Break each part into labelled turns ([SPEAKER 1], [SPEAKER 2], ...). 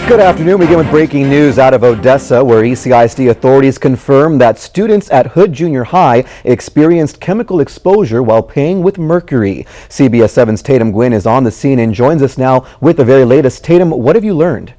[SPEAKER 1] Good afternoon. We begin with breaking news out of Odessa, where ECISD authorities confirm that students at Hood Junior High experienced chemical exposure while playing with mercury. CBS 7's Tatum Guinn is on the scene and joins us now with the very latest. Tatum, what have you learned?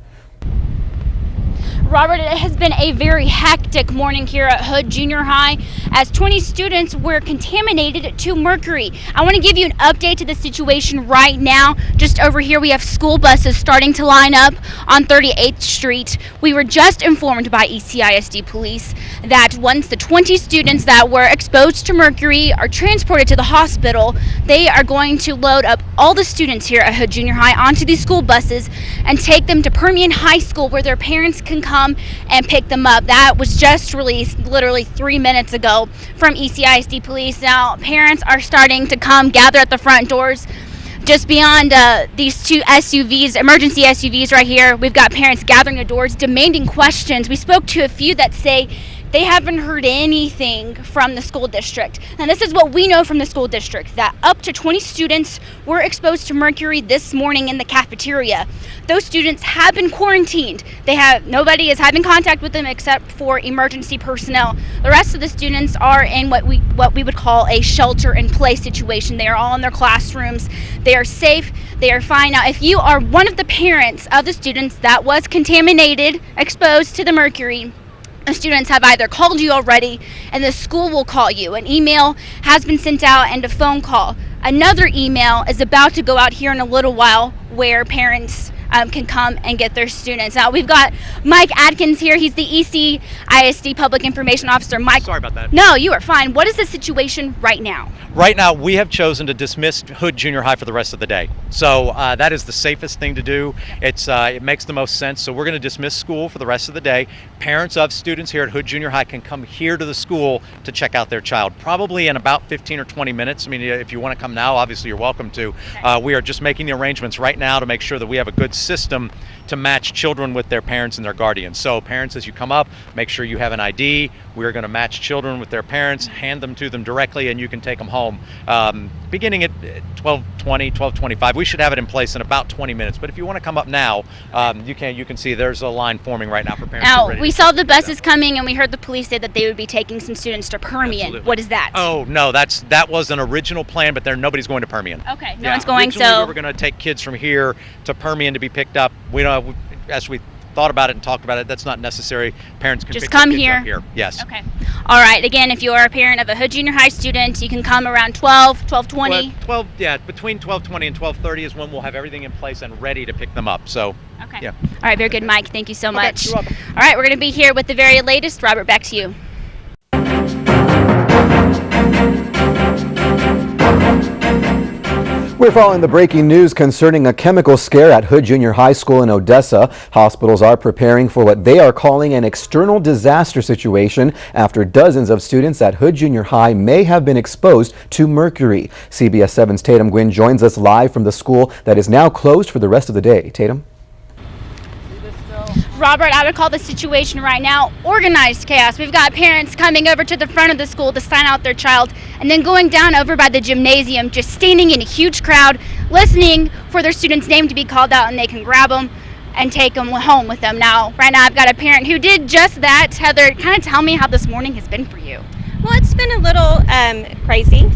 [SPEAKER 2] Robert, it has been a very hectic morning here at Hood Junior High as 20 students were contaminated to mercury. I want to give you an update to the situation right now. Just over here we have school buses starting to line up on 38th Street. We were just informed by ECISD police that once the 20 students that were exposed to mercury are transported to the hospital, they are going to load up all the students here at Hood Junior High onto these school buses and take them to Permian High School where their parents can come and pick them up. That was just released literally 3 minutes ago from ECISD police. Now parents are starting to come gather at the front doors. Just beyond these two SUVs, emergency SUVs right here, we've got parents gathering at doors demanding questions. We spoke to a few that say they haven't heard anything from the school district. And this is what we know from the school district, that up to 20 students were exposed to mercury this morning in the cafeteria. Those students have been quarantined. Nobody is having contact with them except for emergency personnel. The rest of the students are in what we would call a shelter in place situation. They are all in their classrooms. They are safe. They are fine. Now, if you are one of the parents of the students that was contaminated, exposed to the mercury, the students have either called you already and the school will call you. An email has been sent out and a phone call. Another email is about to go out here in a little while where parents can come and get their students. Now we've got Mike Adkins here. He's the ECISD Public Information Officer. Mike.
[SPEAKER 3] Sorry about that.
[SPEAKER 2] No, you are fine. What is the situation right now?
[SPEAKER 3] Right now, we have chosen to dismiss Hood Junior High for the rest of the day. So that is the safest thing to do. It makes the most sense. So we're going to dismiss school for the rest of the day. Parents of students here at Hood Junior High can come here to the school to check out their child, probably in about 15 or 20 minutes. I mean, if you want to come now, obviously you're welcome to.
[SPEAKER 2] Okay.
[SPEAKER 3] We are just making the arrangements right now to make sure that we have a good system to match children with their parents and their guardians. So parents, as you come up, make sure you have an ID. We're going to match children with their parents, hand them to them directly, and you can take them home. Beginning at 12:20, 12:25. We should have it in place in about 20 minutes. But if you want to come up now, you can see there's a line forming right now for parents.
[SPEAKER 2] Now, we saw the buses coming and we heard the police say that they would be taking some students to Permian.
[SPEAKER 3] Absolutely.
[SPEAKER 2] What is that?
[SPEAKER 3] Oh, no, that was an original plan, but nobody's going to Permian.
[SPEAKER 2] Okay, no one's going,
[SPEAKER 3] originally
[SPEAKER 2] so
[SPEAKER 3] we were going to take kids from here to Permian to be picked up. As we thought about it and talked about it, that's not necessary. Parents can
[SPEAKER 2] just
[SPEAKER 3] pick
[SPEAKER 2] come
[SPEAKER 3] their kids
[SPEAKER 2] here.
[SPEAKER 3] up here. Yes.
[SPEAKER 2] Okay. All right. Again, if you are a parent of a Hood Junior High student, you can come around 12:20.
[SPEAKER 3] 12, yeah, between 12:20 and 12:30 is when we'll have everything in place and ready to pick them up. So,
[SPEAKER 2] okay.
[SPEAKER 3] Yeah.
[SPEAKER 2] All right. Very good, Mike. Thank you so much.
[SPEAKER 3] You're welcome.
[SPEAKER 2] All right. We're going to be here with the very latest. Robert, back to you.
[SPEAKER 1] We're following the breaking news concerning a chemical scare at Hood Junior High School in Odessa. Hospitals are preparing for what they are calling an external disaster situation after dozens of students at Hood Junior High may have been exposed to mercury. CBS 7's Tatum Guinn joins us live from the school that is now closed for the rest of the day. Tatum?
[SPEAKER 2] Robert, I would call the situation right now organized chaos. We've got parents coming over to the front of the school to sign out their child and then going down over by the gymnasium, just standing in a huge crowd, listening for their student's name to be called out and they can grab them and take them home with them. Now, right now I've got a parent who did just that. Heather, kind of tell me how this morning has been for you.
[SPEAKER 4] Well, it's been a little crazy.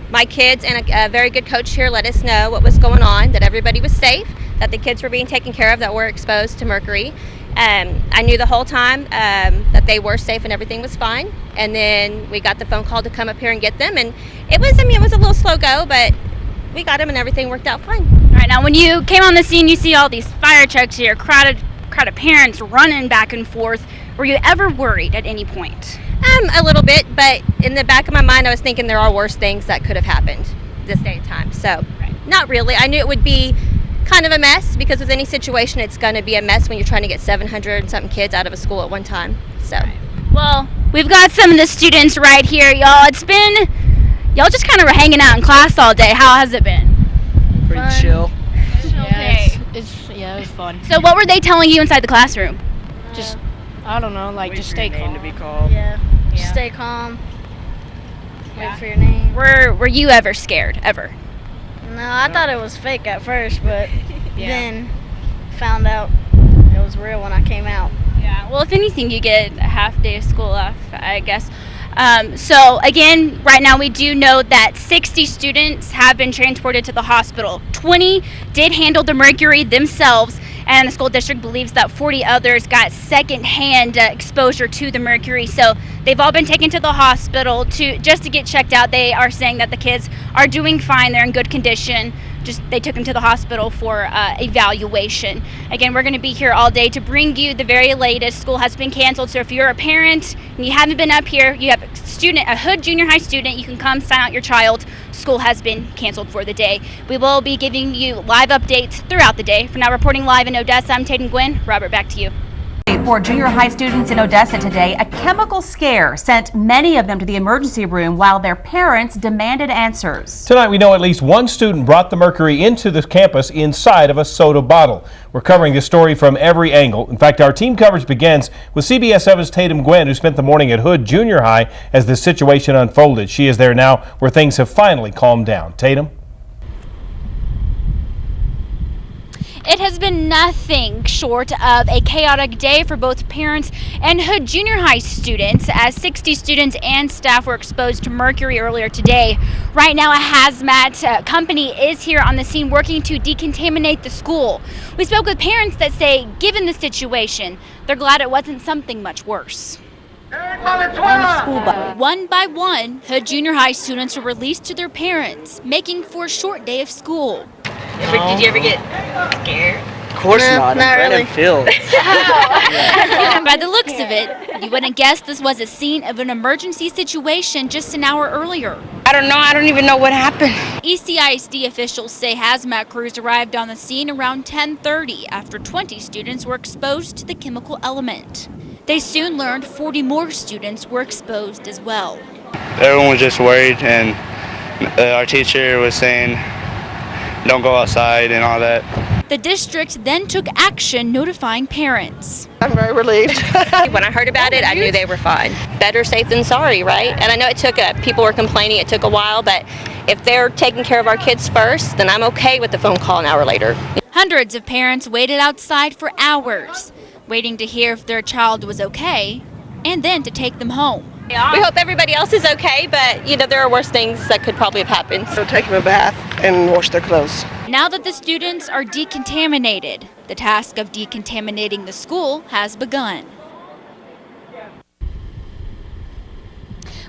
[SPEAKER 4] My kids and a very good coach here let us know what was going on, that everybody was safe, that the kids were being taken care of that were exposed to mercury. I knew the whole time that they were safe and everything was fine. And then we got the phone call to come up here and get them. And it was a little slow go, but we got them and everything worked out fine.
[SPEAKER 2] All right, now when you came on the scene, you see all these fire trucks here, crowd of parents running back and forth. Were you ever worried at any point?
[SPEAKER 4] A little bit, but in the back of my mind, I was thinking there are worse things that could have happened this day and time. So, Not really. I knew it would be kind of a mess because with any situation, it's going to be a mess when you're trying to get 700 and something kids out of a school at one time. So,
[SPEAKER 2] well, we've got some of the students right here, y'all. Y'all just kind of were hanging out in class all day. How has it been?
[SPEAKER 5] Pretty chill.
[SPEAKER 2] Okay.
[SPEAKER 5] It was fun.
[SPEAKER 2] So what were they telling you inside the classroom?
[SPEAKER 5] Just, I don't know, like just stay calm.
[SPEAKER 6] To be called.
[SPEAKER 5] Yeah. Just stay calm. Wait for your name.
[SPEAKER 2] Were you ever scared? Ever?
[SPEAKER 5] No, I thought it was fake at first, but then found out it was real when I came out.
[SPEAKER 2] Yeah, well, if anything, you get a half day of school off, I guess. So again, right now we do know that 60 students have been transported to the hospital. 20 did handle the mercury themselves, and the school district believes that 40 others got secondhand exposure to the mercury. So they've all been taken to the hospital just to get checked out. They are saying that the kids are doing fine. They're in good condition. Just they took them to the hospital for evaluation. Again, we're going to be here all day to bring you the very latest. School has been canceled, so if you're a parent and you haven't been up here, you have a Hood Junior High student, you can come sign out your child. School has been canceled for the day. We will be giving you live updates throughout the day. For now, reporting live in Odessa, I'm Tatum Guinn. Robert, back to you.
[SPEAKER 6] For junior high students in Odessa today, a chemical scare sent many of them to the emergency room while their parents demanded answers.
[SPEAKER 7] Tonight we know at least one student brought the mercury into the campus inside of a soda bottle. We're covering this story from every angle. In fact, our team coverage begins with CBS 7's Tatum Guinn, who spent the morning at Hood Junior High as this situation unfolded. She is there now where things have finally calmed down. Tatum?
[SPEAKER 2] It has been nothing short of a chaotic day for both parents and Hood Junior High students, as 60 students and staff were exposed to mercury earlier today. Right now, a hazmat company is here on the scene working to decontaminate the school. We spoke with parents that say, given the situation, they're glad it wasn't something much worse. One by one, Hood Junior High students were released to their parents, making for a short day of school.
[SPEAKER 4] Did you ever get scared?
[SPEAKER 8] Of course not.
[SPEAKER 5] Not really.
[SPEAKER 8] Filled.
[SPEAKER 2] By the looks of it, you wouldn't guess this was a scene of an emergency situation just an hour earlier.
[SPEAKER 9] I don't know. I don't even know what happened.
[SPEAKER 2] ECISD officials say hazmat crews arrived on the scene around 10:30 after 20 students were exposed to the chemical element. They soon learned 40 more students were exposed as well.
[SPEAKER 10] Everyone was just worried, and our teacher was saying, don't go outside and all that.
[SPEAKER 2] The district then took action, notifying parents.
[SPEAKER 9] I'm very relieved.
[SPEAKER 4] When I heard about it, I knew they were fine. Better safe than sorry, right? And I know it took people were complaining it took a while, but if they're taking care of our kids first, then I'm okay with the phone call an hour later.
[SPEAKER 2] Hundreds of parents waited outside for hours, waiting to hear if their child was okay, and then to take them home.
[SPEAKER 4] We hope everybody else is okay, but there are worse things that could probably have happened.
[SPEAKER 9] So take them a bath and wash their clothes.
[SPEAKER 2] Now that the students are decontaminated, the task of decontaminating the school has begun.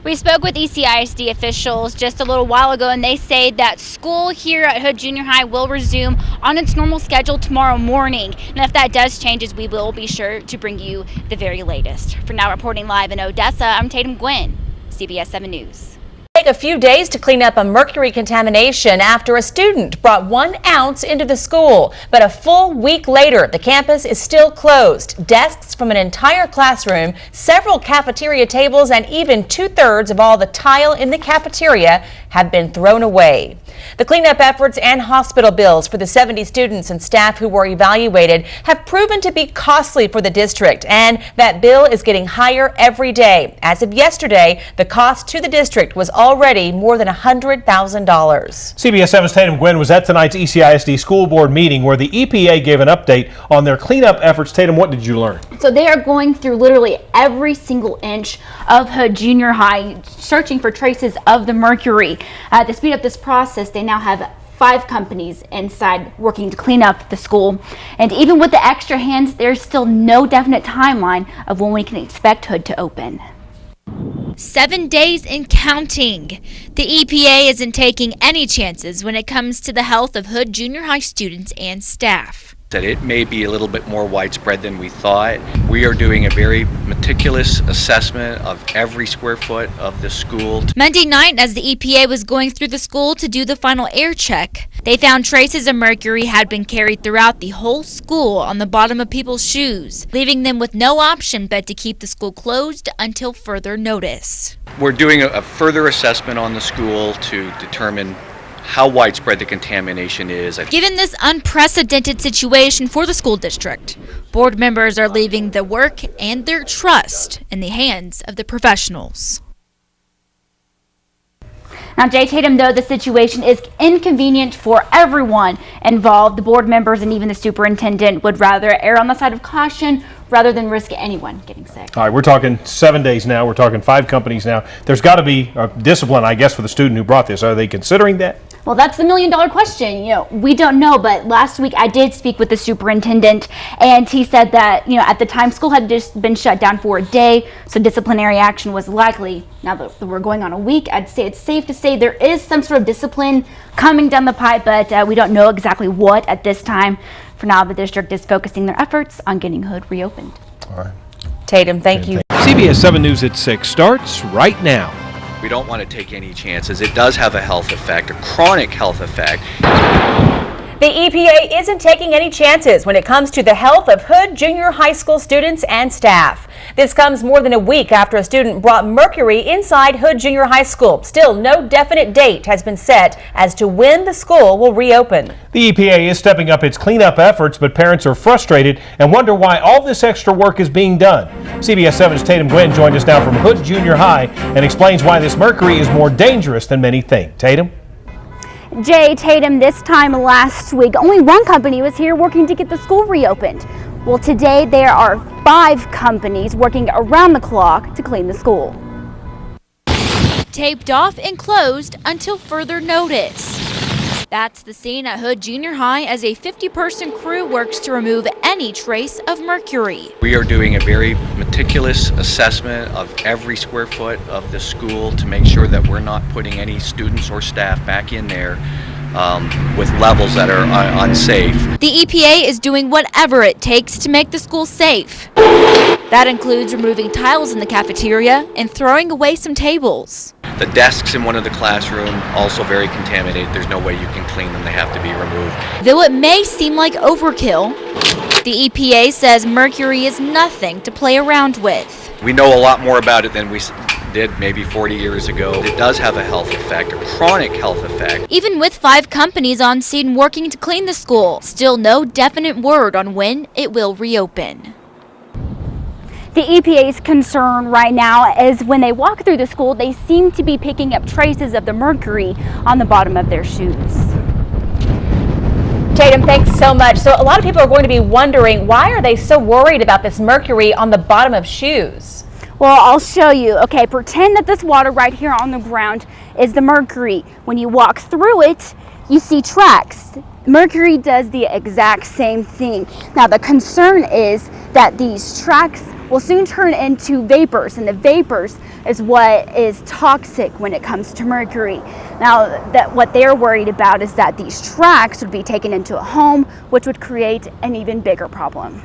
[SPEAKER 2] We spoke with ECISD officials just a little while ago, and they say that school here at Hood Junior High will resume on its normal schedule tomorrow morning. And if that does change, we will be sure to bring you the very latest. For now, reporting live in Odessa, I'm Tatum Guinn, CBS 7 News.
[SPEAKER 6] Take a few days to clean up a mercury contamination after a student brought 1 ounce into the school. But a full week later, the campus is still closed. Desks from an entire classroom, several cafeteria tables, and even 2/3 of all the tile in the cafeteria have been thrown away. The cleanup efforts and hospital bills for the 70 students and staff who were evaluated have proven to be costly for the district, and that bill is getting higher every day. As of yesterday, the cost to the district was already more than $100,000.
[SPEAKER 7] CBS 7's Tatum Guinn was at tonight's ECISD school board meeting where the EPA gave an update on their cleanup efforts. Tatum, what did you learn?
[SPEAKER 2] So they are going through literally every single inch of Hood Junior High, searching for traces of the mercury. To speed up this process, they now have 5 companies inside working to clean up the school. And even with the extra hands, there's still no definite timeline of when we can expect Hood to open. 7 days and counting. The EPA isn't taking any chances when it comes to the health of Hood Junior High students and staff.
[SPEAKER 11] That it may be a little bit more widespread than we thought. We are doing a very meticulous assessment of every square foot of the school.
[SPEAKER 2] Monday night, as the EPA was going through the school to do the final air check, they found traces of mercury had been carried throughout the whole school on the bottom of people's shoes, leaving them with no option but to keep the school closed until further notice.
[SPEAKER 11] We're doing a further assessment on the school to determine how widespread the contamination is.
[SPEAKER 2] Given this unprecedented situation for the school district, board members are leaving the work and their trust in the hands of the professionals. Now, Jay Tatum, though the situation is inconvenient for everyone involved, the board members and even the superintendent would rather err on the side of caution rather than risk anyone getting sick.
[SPEAKER 7] All right, we're talking 7 days now. We're talking 5 companies now. There's got to be discipline, I guess, for the student who brought this. Are they considering that?
[SPEAKER 2] Well, that's the million-dollar question. We don't know, but last week I did speak with the superintendent, and he said that, at the time school had just been shut down for a day, so disciplinary action was likely. Now that we're going on a week, I'd say it's safe to say there is some sort of discipline coming down the pipe, but we don't know exactly what at this time. For now, the district is focusing their efforts on getting Hood reopened.
[SPEAKER 7] All right.
[SPEAKER 6] Tatum, thank you.
[SPEAKER 7] CBS 7 News at 6 starts right now.
[SPEAKER 11] We don't want to take any chances. It does have a health effect, a chronic health effect.
[SPEAKER 6] The EPA isn't taking any chances when it comes to the health of Hood Junior High School students and staff. This comes more than a week after a student brought mercury inside Hood Junior High School. Still, no definite date has been set as to when the school will reopen.
[SPEAKER 7] The EPA is stepping up its cleanup efforts, but parents are frustrated and wonder why all this extra work is being done. CBS 7's Tatum Guinn joined us now from Hood Junior High and explains why this mercury is more dangerous than many think. Tatum?
[SPEAKER 2] Jay Tatum, this time last week, only one company was here working to get the school reopened. Well, today there are 5 companies working around the clock to clean the school. Taped off and closed until further notice. That's the scene at Hood Junior High as a 50-person crew works to remove any trace of mercury.
[SPEAKER 11] We are doing a very meticulous assessment of every square foot of the school to make sure that we're not putting any students or staff back in there with levels that are unsafe.
[SPEAKER 2] The EPA is doing whatever it takes to make the school safe. That includes removing tiles in the cafeteria and throwing away some tables.
[SPEAKER 11] The desks in one of the classrooms also very contaminated. There's no way you can clean them. They have to be removed.
[SPEAKER 2] Though it may seem like overkill, the EPA says mercury is nothing to play around with.
[SPEAKER 11] We know a lot more about it than we did maybe 40 years ago. It does have a health effect, a chronic health effect.
[SPEAKER 2] Even with 5 companies on scene working to clean the school, still no definite word on when it will reopen. The EPA's concern right now is when they walk through the school, they seem to be picking up traces of the mercury on the bottom of their shoes.
[SPEAKER 6] Tatum, thanks so much. So a lot of people are going to be wondering, why are they so worried about this mercury on the bottom of shoes?
[SPEAKER 2] Well, I'll show you. Okay, pretend that this water right here on the ground is the mercury. When you walk through it, you see tracks. Mercury does the exact same thing. Now, the concern is that these tracks will soon turn into vapors, and the vapors is what is toxic when it comes to mercury. Now, what they're worried about is that these tracks would be taken into a home, which would create an even bigger problem.